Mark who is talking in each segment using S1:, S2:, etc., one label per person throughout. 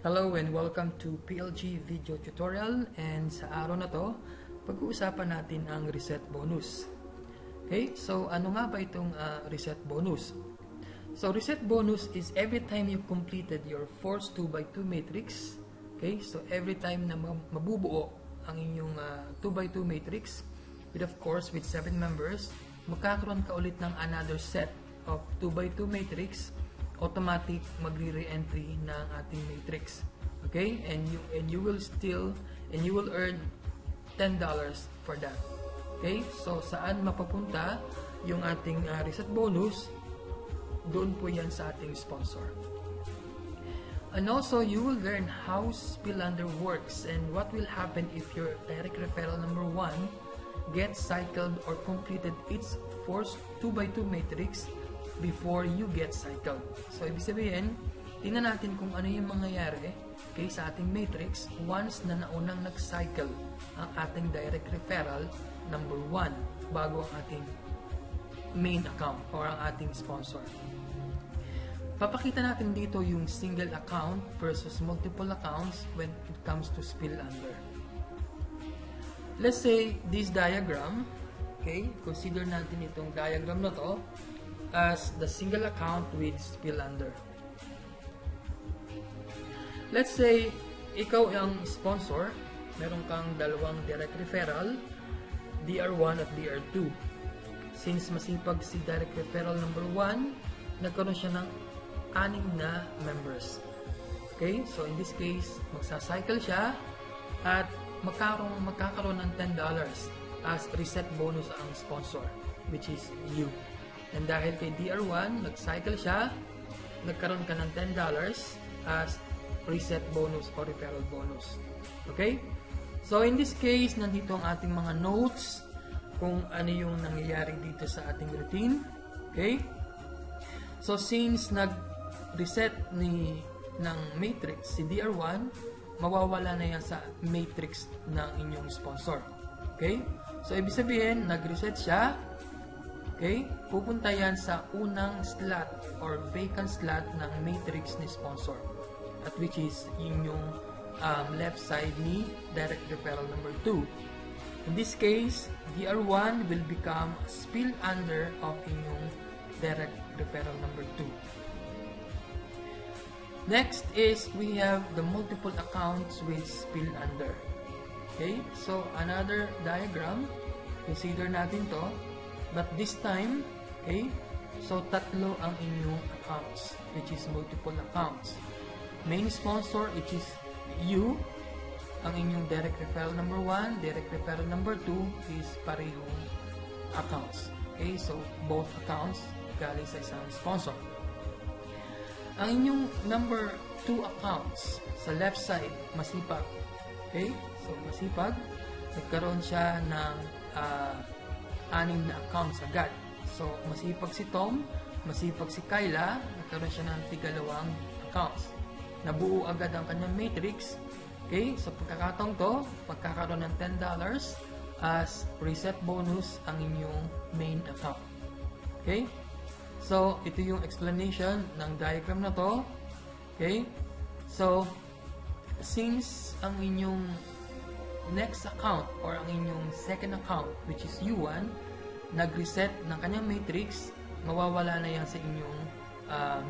S1: Hello and welcome to PLG Video Tutorial, and sa araw na to, pag-uusapan natin ang reset bonus. Okay, so ano nga ba itong reset bonus? So reset bonus is every time you completed your force 2x2 matrix, okay, so every time na mabubuo ang inyong 2x2 matrix, with of course with 7 members, magkakaroon ka ulit ng another set of 2x2 matrix, automatic magre-re-entry ng ating matrix. Okay, and you will earn $10 for that. Okay, so saan mapapunta yung ating reset bonus? Doon po yan sa ating sponsor. And also you will learn how Spillander works and what will happen if your direct referral number 1 gets cycled or completed its force 2x2 matrix before you get cycled. So, ibig sabihin, tingnan natin kung ano yung mangyayari sa ating matrix once na naunang nag-cycle ang ating direct referral number 1 bago ang ating main account or ang ating sponsor. Papakita natin dito yung single account versus multiple accounts when it comes to Spillander. Let's say this diagram, okay, consider natin itong diagram na to as the single account with Spillander. Let's say, ikaw ang sponsor, meron kang dalawang direct referral, DR1 at DR2. Since masipag si direct referral number 1, nagkaroon siya ng 6 na members. Okay, so in this case, magsacycle siya at magkakaroon ng $10 as reset bonus ang sponsor, which is you. And dahil kay DR1, nag-cycle siya, nagkaroon ka ng $10 as reset bonus or referral bonus. Okay? So, in this case, nandito ang ating mga notes kung ano yung nangyayari dito sa ating routine. Okay? So, since nag-reset ng matrix si DR1, mawawala na yan sa matrix ng inyong sponsor. Okay? So, ibig sabihin, nag-reset siya. Okay? Pupunta yan sa unang slot or vacant slot ng matrix ni sponsor, at which is yung left side ni direct referral number 2. In this case, DR1 will become Spillander of inyong direct referral number 2. Next is we have the multiple accounts with Spillander. Okay? So, another diagram. Consider natin to. But this time, okay, so tatlo ang inyong accounts, which is multiple accounts. Main sponsor, which is you, ang inyong direct referral number 1, direct referral number 2 is parehong accounts. Okay, so both accounts galing sa isang sponsor. Ang inyong number 2 accounts sa left side, masipag. Okay, so masipag, nagkaroon siya ng 6 na accounts agad. So, masipag si Tom, masipag si Kyla, nagkaroon siya ng 2 accounts. Nabuo agad ang kanyang matrix. Okay, so pagkakataong to, magkakaroon ng $10 as reset bonus ang inyong main account. Okay, so ito yung explanation ng diagram na to. Okay, so since ang inyong next account or ang inyong second account, which is U1, nag-reset ng kanyang matrix, mawawala na yan sa inyong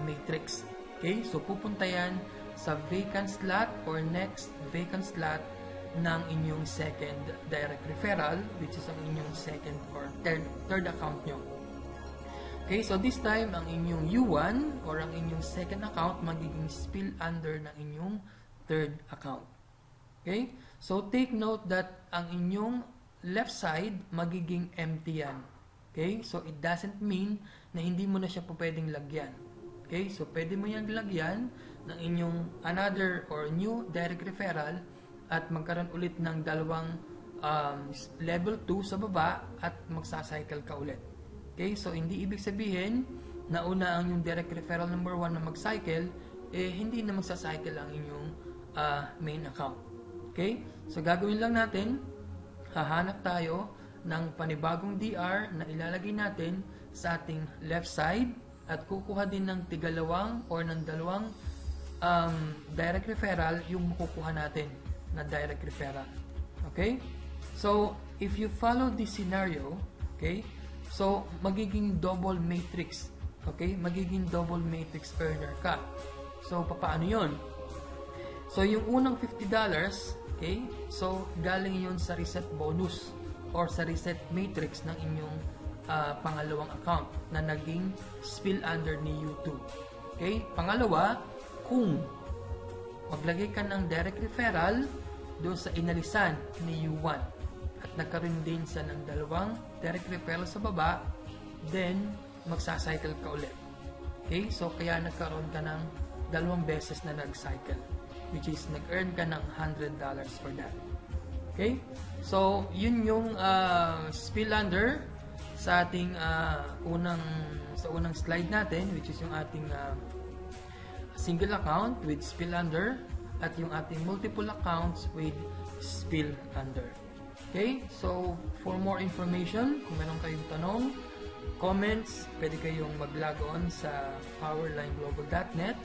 S1: matrix. Okay? So, pupunta yan sa vacant slot or next vacant slot ng inyong second direct referral, which is ang inyong second or third account nyo. Okay? So, this time, ang inyong U1 or ang inyong second account magiging Spillander ng inyong third account. Okay? So, take note that ang inyong left side magiging empty yan. Okay? So, it doesn't mean na hindi mo na siya pwedeng lagyan. Okay? So, pwede mo yan lagyan ng inyong another or new direct referral at magkaroon ulit ng dalawang level 2 sa baba at magsacycle ka ulit. Okay? So, hindi ibig sabihin na una ang yung direct referral number 1 na mag-cycle, hindi na magsacycle ang inyong main account. Okay? So, gagawin lang natin, hahanap tayo ng panibagong DR na ilalagay natin sa ating left side at kukuha din ng tigalawang or ng dalawang direct referral yung makukuha natin na direct referral. Okay? So, if you follow this scenario, okay, so magiging double matrix. Okay? Magiging double matrix earner ka. So, paano yun? So, yung unang $50, okay, so galing yun sa reset bonus or sa reset matrix ng inyong pangalawang account na naging spill under ni U2. Okay? Pangalawa, kung maglagay ka ng direct referral doon sa inalisan ni U1 at nagkaroon din sa ng dalawang direct referral sa baba, then magsacycle ka ulit. Okay? So, kaya nagkaroon ka ng dalawang beses na nag-cycle, which is nag-earn ka ng $100 for that. Okay? So, yun yung spill under sa ating unang slide natin, which is yung ating single account with spill under at yung ating multiple accounts with spill under. Okay? So, for more information, kung meron kayong tanong, comments, pwede kayong mag-log on sa powerlineglobal.net.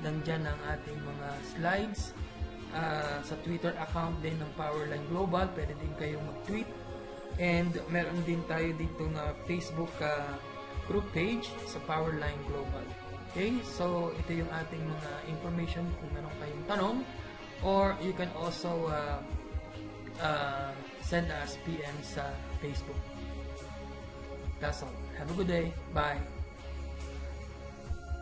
S1: Nandyan ang ating mga slides. Sa Twitter account din ng Powerline Global, pwede din kayong mag-tweet. And meron din tayo dito na Facebook group page sa Powerline Global. Okay? So, ito yung ating mga information kung meron kayong tanong. Or you can also send us PM sa Facebook. That's all. Have a good day. Bye.